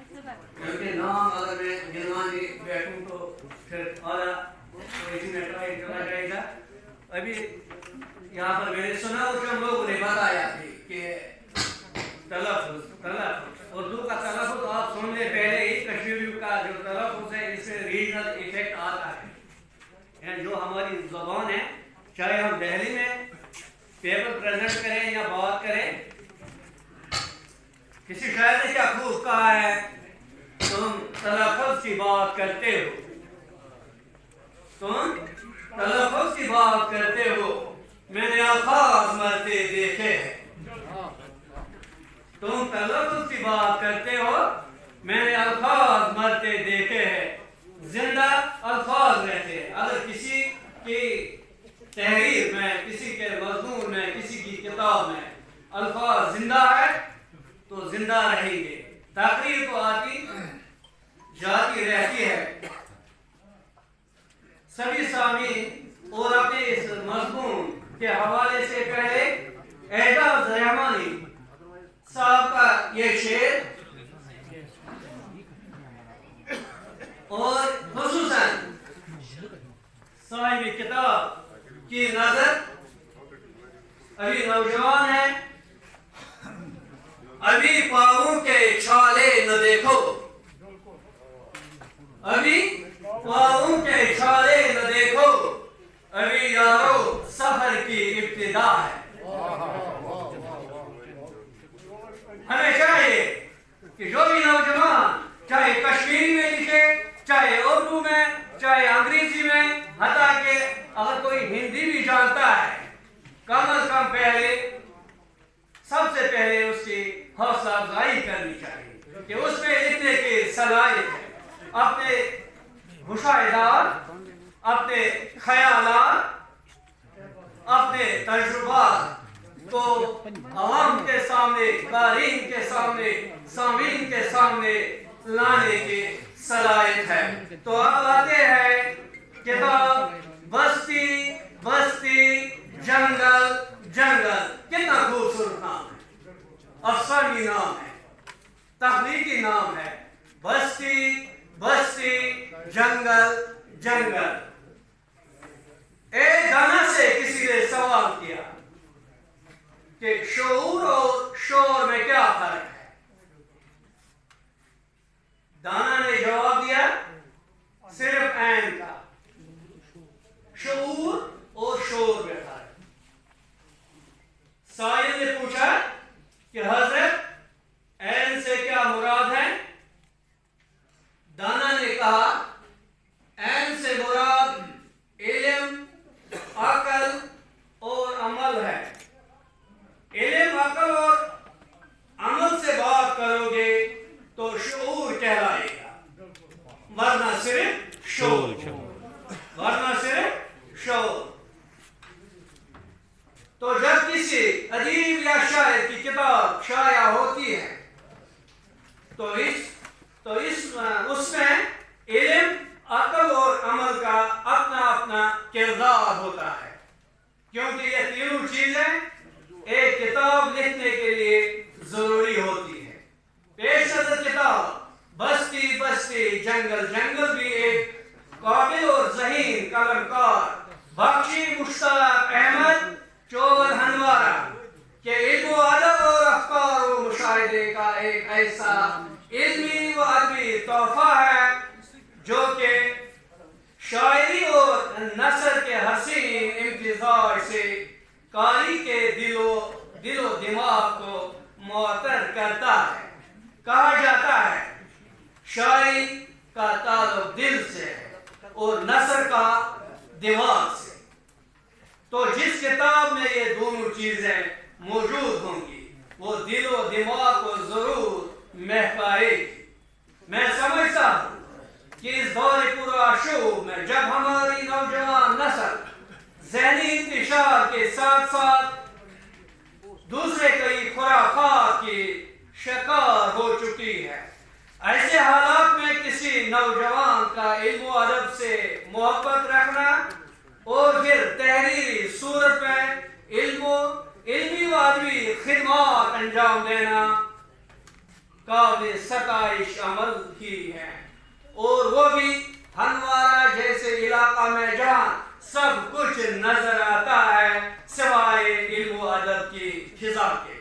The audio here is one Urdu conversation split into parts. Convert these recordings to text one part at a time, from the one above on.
کیونکہ نام اگر میں گنوانے بیٹھوں تو پھر آدھا اسی میں ٹرائی چلا جائے گا. ابھی یہاں پر میں نے سنا اور ہم لوگوں نے بتایا بھی کہ تلفظ اردو کا تلفظ آپ سن لیں پہلے ہی. کشمیری کا جو تلفظ ہے اس سے ریجنل ایفیکٹ آتا ہے. یعنی جو ہماری زبان ہے چاہے ہم دہلی میں پیپر پریزنٹ کریں یا بات کریں, کسی شاعر نے کیا خوب کہا ہے, تم تلفظ کی بات کرتے ہو, تم تلفظ کی بات کرتے ہو, میں نے الفاظ مرتے دیکھے ہیں. تم تلفظ کی بات کرتے ہو, میں نے الفاظ مرتے دیکھے ہیں. زندہ الفاظ رہتے ہیں. اگر کسی کی تحریر میں, کسی کے مضمون میں, کسی کی کتاب میں الفاظ زندہ ہے تو زندہ رہیں گے. تقریر تو آتی جاتی رہتی ہے. سبھی سامعین اور اپنے اس مضمون کے حوالے سے پہلے اعجاز رحمانی صاحب کا یہ شعر اور خصوصاً صاحب کتاب کی نظر ابھی نوجوان ہے. ابھی پاؤں کے چھالے نہ دیکھو, ابھی پاؤں کے چھالے نہ دیکھو, ابھی یارو سفر کی ابتدا ہے. ہمیں چاہیے کہ جو بھی نوجوان چاہے کشمیری میں لکھے, چاہے اردو میں, چاہے انگریزی میں, حتیٰ کہ اگر کوئی ہندی بھی جانتا ہے, کم از کم پہلے سب سے پہلے اس کی حوصلہ افزائی کرنی چاہیے کہ اس میں لکھنے کی صلاحیت ہے. اپنے مشاہدات, اپنے خیالات, اپنے تجربات کو عوام کے سامنے, قارئین کے سامنے, سامعین کے سامنے لانے کی صلاحیت ہے. تو اب آتے ہیں کتاب بستی بستی جنگل جنگل. کتنا خوبصورت نام ہے, افسانوی نام ہے, تخلیقی نام ہے. بستی بستی جنگل جنگل. ایک دانا سے کسی نے سوال کیا کہ شعور اور شور میں کیا فرق ہے. دانا نے جواب دیا صرف عین کا. شعور اور شور میں فرق. سائل نے پوچھا کہ حضرت عین سے کیا مراد ہے. دانا نے کہا عین سے مراد علم, عقل اور عمل ہے. علم, عقل اور عمل سے بات کرو گے تو شعور کہلائے گا, ورنہ صرف شعور, ورنہ صرف شعور. تو جب کسی ادیب یا شاعر کی کتاب شائع ہوتی ہے تو اس میں علم, عقل اور عمل کا اپنا اپنا کردار ہوتا ہے, کیونکہ یہ تینوں چیزیں ایک کتاب لکھنے کے لیے ضروری ہوتی ہے. پیش نظر کتاب بستی بستی جنگل جنگل بھی ایک قابل اور ذہین قلمکار بخشی مشتاق احمد چوبل ہنوارا کے علم و ادب اور افکار و مشاہدے کا ایک ایسا علمی و ادبی تحفہ ہے جو کہ شاعری اور نثر کے حسین امتزاج سے قاری کے دل و دماغ کو معطر کرتا ہے. کہا جاتا ہے شاعری کا تعلق دل سے ہے اور نثر کا دماغ سے. تو جس کتاب میں یہ دونوں چیزیں موجود ہوں گی وہ دل و دماغ کو ضرور محکائے گی. میں سمجھتا ہوں کہ اس دور پرآشوب میں جب ہماری نوجوان نسل ذہنی انتشار کے ساتھ ساتھ دوسرے کئی خرافات کی شکار ہو چکی ہے, ایسے حالات میں کسی نوجوان کا علم و ادب سے محبت رکھنا اور پھر تحریری صورت میں علمی و ادبی خدمات انجام دینا قابل ستائش عمل ہی ہے، اور وہ بھی ہنوارہ جیسے علاقہ میں جہاں سب کچھ نظر آتا ہے سوائے علم و ادب کی فضا کے۔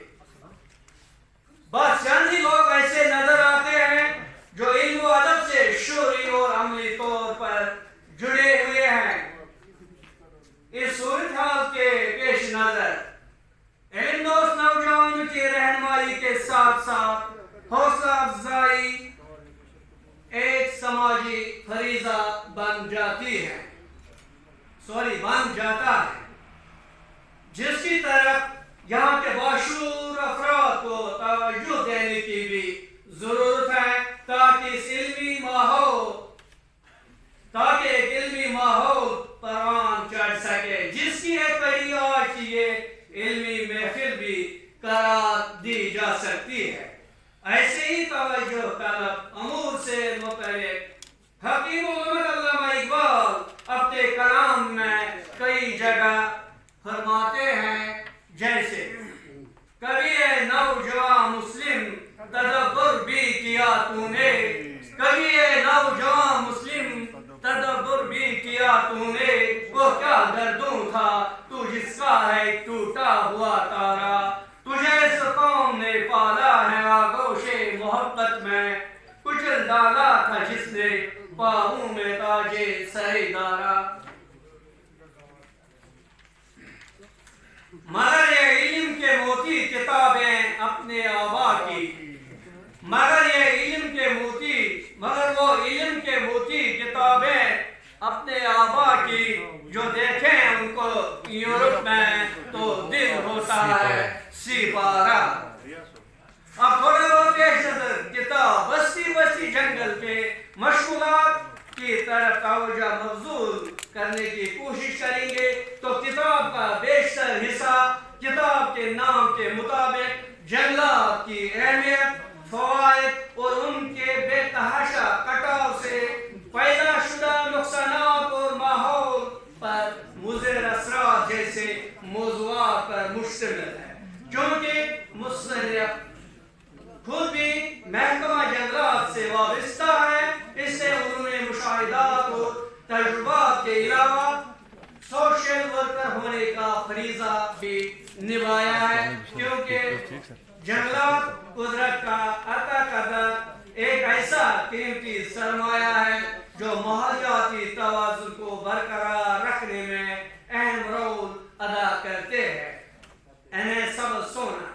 بس چند ہی لوگ ایسے نظر آتے ہیں جو علم و ادب سے شعوری اور عملی طور پر جڑے ہوئے ہیں۔ اس صورتحال کے پیش نظر علم دوست نوجوانوں کی رہنمائی کے ساتھ ساتھ حوصلہ افزائی ایک سماجی فریضہ بن جاتا ہے، جس کی طرف یہاں کے باشعور افراد کو توجہ دینے کی بھی ضرورت ہے تاکہ ایک علمی ماحول پروان چڑھ سکے، جس کی ایک بڑی آج کی یہ علمی محفل بھی قرار دی جا سکتی ہے۔ ایسے ہی توجہ طلب امور سے متعلق حکیم علامہ علامہ اقبال اپنے کلام میں کئی جگہ فرماتے ہیں، جیسے کبھی اے نوجوان مسلم تدبر بھی کیا تو نے، کبھی اے نوجوان مسلم تدبر بھی کیا تو نے، وہ کیا گردوں تھا تو جس کا ہے ٹوٹا ہوا تارا، تجھے اس قوم نے پالا ہے آغوش محبت میں، کچل ڈالا تھا جس نے پاؤں میں تاج سر دارا۔ مگر یہ علم کے موتی کتابیں اپنے آبا کی، مگر وہ علم کے موتی کتابیں اپنے آبا کی، جو دیکھیں ان کو یورپ میں تو دل ہوتا ہے سپارہ۔ اب تھوڑے بہت پیش نظر کتاب بستی جنگل کے مشغولات کی طرف توجہ مبذول کرنے کی کوشش کریں گے تو کتاب کا بیشتر حصہ کتاب کے نام کے مطابق جنگلات کی اہمیت، فوائد اور ان کے بے تحاشا کٹاؤ سے پیدا شدہ نقصانات اور ماحول پر مضر اثرات جیسے موضوعات پر مشتمل ہے۔ چونکہ مصنف خود بھی محکمہ جنگلات سے وابستہ ہے، اس سے انہوں نے مشاہدات اور تجربات کے علاوہ سوشل ورکر ہونے کا فریضہ بھی نبھایا ہے، کیونکہ جنگلات قدرت کا عطا کردہ ایک ایسا قیمتی سرمایہ ہے جو ماحولیاتی توازن کو برقرار رکھنے میں اہم رول ادا کرتے ہیں۔ انہیں سبز سونا،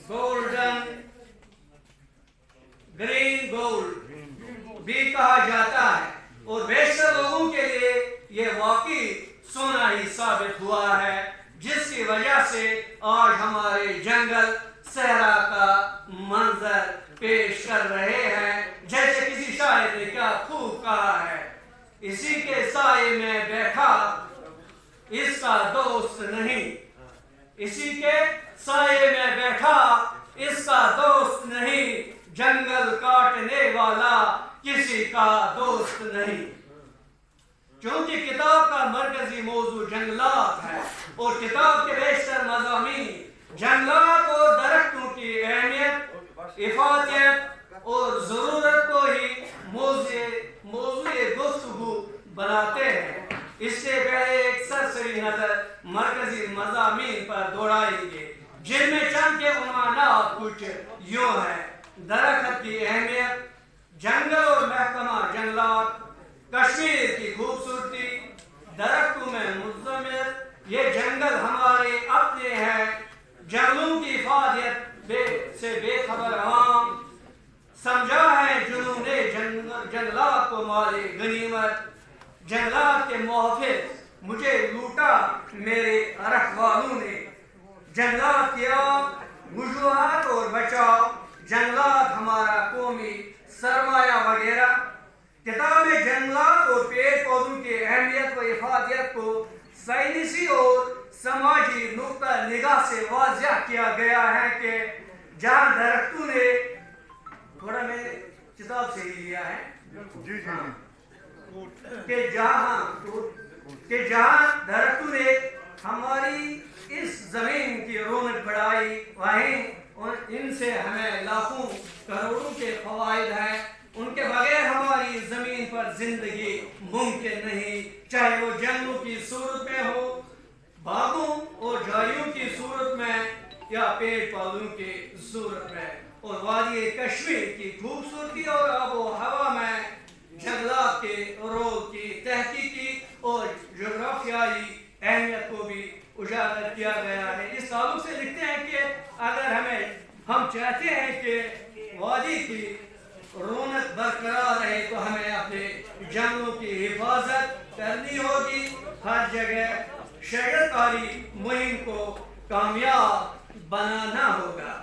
گولڈن گرین گولڈ بھی کہا جاتا ہے، اور بیشتر لوگوں کے لیے یہ واقعی سونا ہی ثابت ہوا ہے، جس کی وجہ سے آج ہمارے جنگل صحرا کا منظر پیش کر رہے ہیں، جیسے کسی شاعر نے کیا خوب کہا ہے، اسی کے سائے میں بیٹھا اس کا دوست نہیں، اسی کے سائے میں بیٹھا اس کا دوست نہیں، جنگل کاٹنے والا کسی کا دوست نہیں۔ چونکہ کتاب کا مرکزی موضوع جنگلات ہے اور کتاب کے بیشتر مضامین جنگلات اور درختوں کی اہمیت، افادیت اور ضرورت کو ہی موضوع گفتگو بناتے ہیں، اس سے پہلے ایک سرسری نظر مرکزی مضامین پر دوڑائیں گے، جن میں چند کے عنوانات کچھ یوں ہیں: درخت کی اہمیت، جنگل اور محکمہ جنگلات، کشمیر کی خوبصورتی، درختوں میں مضمر، یہ جنگل ہمارے اپنے ہیں، جنگلوں کی افادیت سے بے خبر عوام، سمجھا ہے جنہوں نے جنگلات کو مال غنیمت، جنگلات کے محافظ مجھے لوٹا میرے عرق والوں نے، جنگلات کی آگ، وجوہات اور بچاؤ، جنگلات ہمارا قومی سرمایہ وغیرہ۔ کتاب میں جنگلات اور پیڑ پودوں کی اہمیت و افادیت کو سائنسی اور سماجی نقطہ نگاہ سے واضح کیا گیا ہے کہ جہاں درختوں نے، تھوڑا میں کتاب سے ہی لیا ہے، کہ جہاں درختوں نے ہماری اس زمین کی رونق بڑھائی، وہیں ان سے ہمیں لاکھوں کروڑوں کے فوائد ہیں، ان کے بغیر ہماری زمین پر زندگی ممکن نہیں، چاہے وہ جنگلوں کی صورت میں ہو، باغوں اور جھاڑیوں کی صورت میں، یا پیڑ پودوں کی صورت میں۔ اور وادی کشمیر کی خوبصورتی اور آب و ہوا میں جنگلات کے رول کی تحقیقی اور جغرافیائی اہمیت کو بھی اجاگر کیا گیا ہے۔ اس تعلق سے لکھتے ہیں کہ اگر ہم چاہتے ہیں کہ وادی کی رونق برقرار رہے تو ہمیں اپنے جنگلوں کی حفاظت کرنی ہوگی، ہر جگہ شجر کاری مہم کو کامیاب بنانا ہوگا۔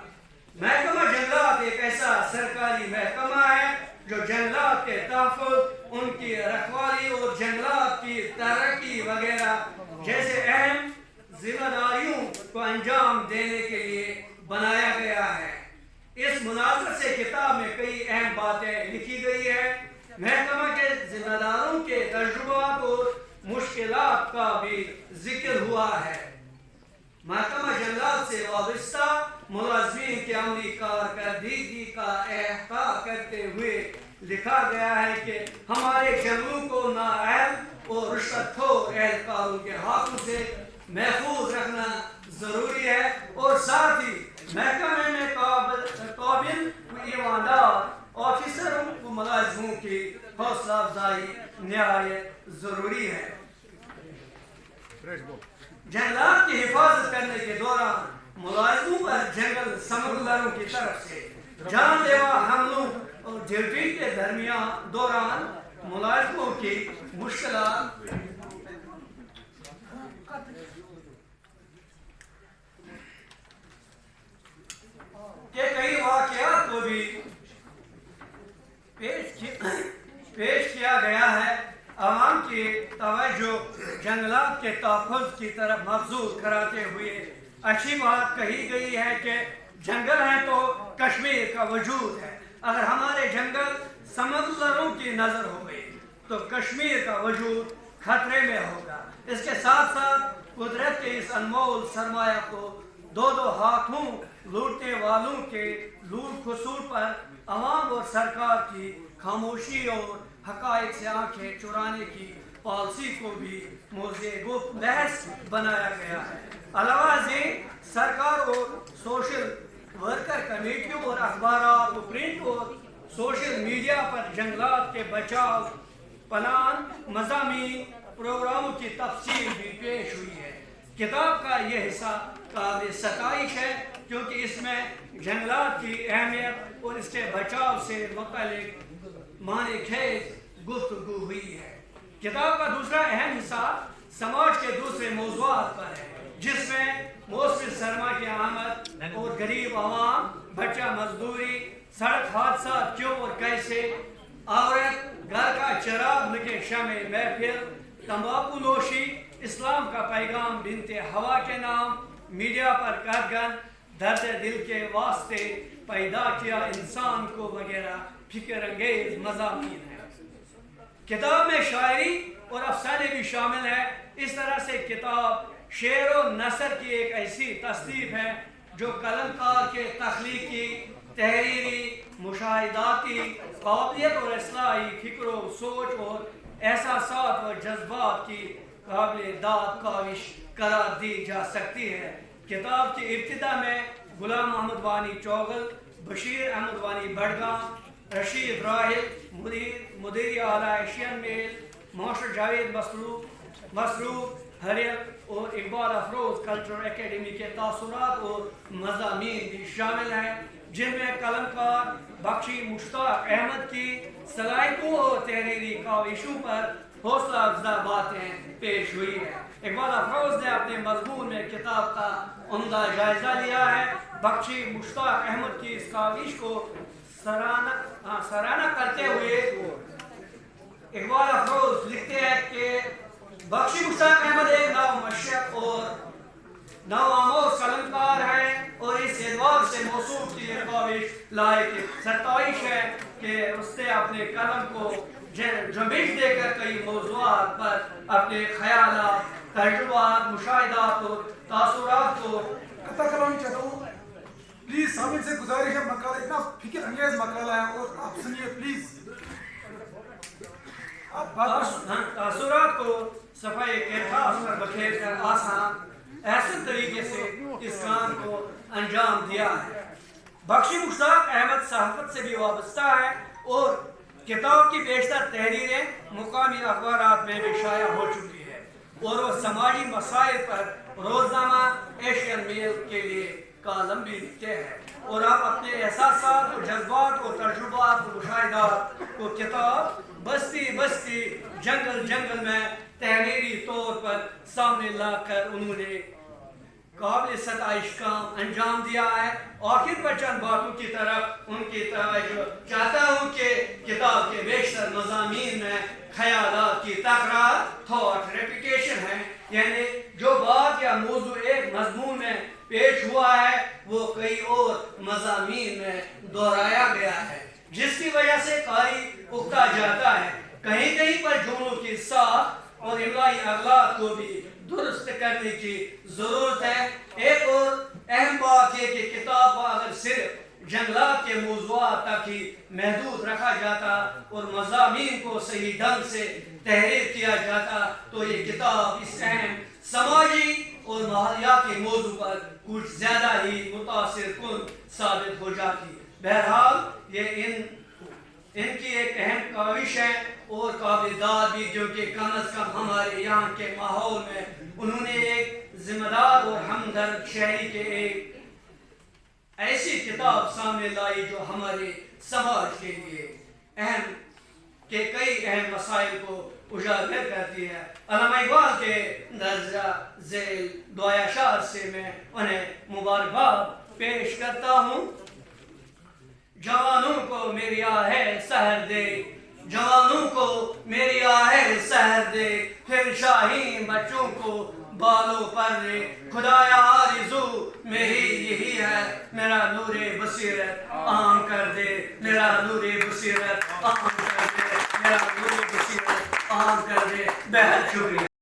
محکمہ جنگلات ایک ایسا سرکاری محکمہ ہے جو جنگلات کے تحفظ، ان کی رکھوالی اور جنگلات کی ترقی وغیرہ جیسے اہم ذمہ داریوں کو انجام دینے کے لیے بنایا گیا ہے۔ اس مناظر سے کتاب میں کئی اہم باتیں لکھی گئی ہیں۔ محکمہ کے ذمہ داروں کے تجربات اور مشکلات کا بھی ذکر ہوا ہے۔ محکمہ جنگلات سے وابستہ ملازمین کی عملی کارکردگی کا احاطہ کرتے ہوئے لکھا گیا ہے کہ ہمارے جنگلوں کو نااہل اور رشوت خور اہلکاروں کے ہاتھوں سے محفوظ رکھنا ضروری ہے، اور ساتھ ہی محکمے میں قابل و ایماندار آفیسروں و ملازموں کی حوصلہ افزائی نہایت ضروری ہے۔ جنگلات کی حفاظت کرنے کے دوران ملازموں پر جنگل سمگلروں کی طرف سے جان لیوا حملوں اور ڈیوٹی کے دوران ملازموں کی مشکلات کے کئی واقعات کو بھی پیش کیا گیا ہے۔ عوام کی توجہ جنگلات کے تحفظ کی طرف مبذول کراتے ہوئے اچھی بات کہی گئی ہے کہ جنگل ہیں تو کشمیر کا وجود ہے۔ اگر ہمارے جنگل سمندروں کی نظر ہو گئی تو کشمیر کا وجود خطرے میں ہوگا۔ اس کے ساتھ ساتھ قدرت کے اس انمول سرمایہ کو دو ہاتھوں لوٹنے والوں کے لوٹ کھسوٹ پر عوام اور سرکار کی خاموشی اور حقائق سے آنکھیں چرانے کی پالیسی کو بھی موضوع گفت بحث بنایا گیا ہے۔ علاوہ ازیں سرکار اور سوشل ورکر کمیٹیوں اور اخبارات و پرنٹ اور سوشل میڈیا پر جنگلات کے بچاؤ پلان مضامین پروگراموں کی تفصیل بھی پیش ہوئی ہے۔ کتاب کا یہ حصہ قابل ستائش ہے کیونکہ اس میں جنگلات کی اہمیت اور اس کے بچاؤ سے متعلق معنی خیز گفتگو ہوئی ہے۔ کتاب کا دوسرا اہم حصہ سماج کے دوسرے موضوعات پر ہے، جس میں موسم سرما کی آمد اور غریب عوام، بچہ مزدوری، سڑک حادثات کیوں اور کیسے، عورت، گھر کا چراغ لگے شمع محفل، تمباکو نوشی، اسلام کا پیغام بنت ہوا کے نام، میڈیا پر قہرگن، درد دل کے واسطے، پیدا کیا انسان کو وغیرہ فکر انگیز مضامین ہیں۔ کتاب میں شاعری اور افسانے بھی شامل ہیں۔ اس طرح سے کتاب شعر و نثر کی ایک ایسی تصنیف ہے جو قلمکار کے تخلیقی، تحریری، مشاہداتی قابلیت اور اصلاحی فکر و سوچ اور احساسات و جذبات کی قابل داد کاوش قرار دی جا سکتی ہے۔ کتاب کی ابتدا میں غلام محمد وانی چوغل، بشیر احمد وانی بڑگام، رشید راہل مدیر اعلیٰ ایشین میل، معاشر جاوید مصروف ہریل اور اقبال افروز کلچرل اکیڈمی کے تاثرات اور مضامین بھی شامل ہیں، جن میں قلمکار بخشی مشتاق احمد کی صلاحیتوں اور تحریری کاوشوں پر حوصلہ افزا باتیں پیش ہوئی ہیں۔ اقبال افروز نے اپنے مضمون میں کتاب کا عمدہ جائزہ لیا ہے۔ بخشی مشتاق احمد کی اس کاوش کو سرانہ کرتے ہوئے اقبال افروز لکھتے ہیں کہ بخشی مشتاق احمد ایک نامشق اور نوآموز قلمکار ہے اور اس اعتبار سے موصوف کی کاوش لائق ستائش ہے کہ اس نے اپنے قلم کو جنبش دے کر کئی موضوعات پر اپنے خیالات، تجربات، مشاہدات اور تاثرات کو پلیز سامنے سے گزارش ہے، مقالہ اتنا فکر انگیز مقالہ ہے اور آپ سنیے پلیز. آپ بات تاثرات کو صفحے احساس پر بکھیر کر آسان احسن طریقے سے اس کام کو انجام دیا ہے. بخشی مشتاق احمد صحافت سے بھی وابستہ ہے اور کتاب کی بیشتر تحریریں مقامی اخبارات میں بھی شائع ہو چکی ہے اور وہ سماجی مسائل پر روزنامہ ایشین میل کے لیے کالم بھی لکھتے ہیں اور آپ اپنے احساسات اور جذبات اور تجربات اور مشاہدات کو کتاب بستی بستی جنگل جنگل میں تحریری طور پر سامنے لا کر انہوں نے قابل ستائش کام انجام دیا ہے. آخر پر چند باتوں کی طرف ان کی توجہ چاہتا ہوں کہ کتاب کے بیشتر مضامین میں خیالات کی تکرار تھاٹ ریپیٹیشن ہے، یعنی جو بات یا موضوع ایک مضمون میں پیش ہوا ہے وہ کئی اور مضامین میں دہرایا گیا ہے، جس کی وجہ سے قاری اکتا جاتا ہے. کہیں کہیں پر جملوں کی ساخت اور املائی اغلاط کو بھی درست کرنے کی ضرورت ہے. ایک اور اہم بات یہ کہ کتاب کو اگر صرف جنگلات کے موضوعات تک ہی محدود رکھا جاتا اور مضامین کو صحیح ڈھنگ سے تحریر کیا جاتا تو یہ کتاب اس اہم سماجی اور ماحولیاتی موضوع پر کچھ زیادہ ہی متاثر کن ثابت ہو جاتی. بہرحال یہ ان کی ایک اہم کاوش ہے اور قابل داد بھی، کیونکہ کم از کم ہمارے یہاں کے ماحول میں انہوں نے ایک ذمہ دار اور ہمدرد شہری کے ایک ایسی کتاب سامنے لائی جو ہمارے سماج کے لیے کئی اہم مسائل کو اجاگر کرتی ہے. علامہ اقبال کے درجہ ذیل دعائے اشعار سے میں انہیں مبارکباد پیش کرتا ہوں. جوانوں کو میری آہ سحر دے، جوانوں کو میری آہ سحر دے، پھر شاہین بچوں کو بالوں پر دے. خدایا آرزو میری یہی ہے، میرا نور بصیرت عام کر دے، میرا نور بصیرت عام کر دے، میرا نور بصیرت عام کر دے. بہت شکریہ.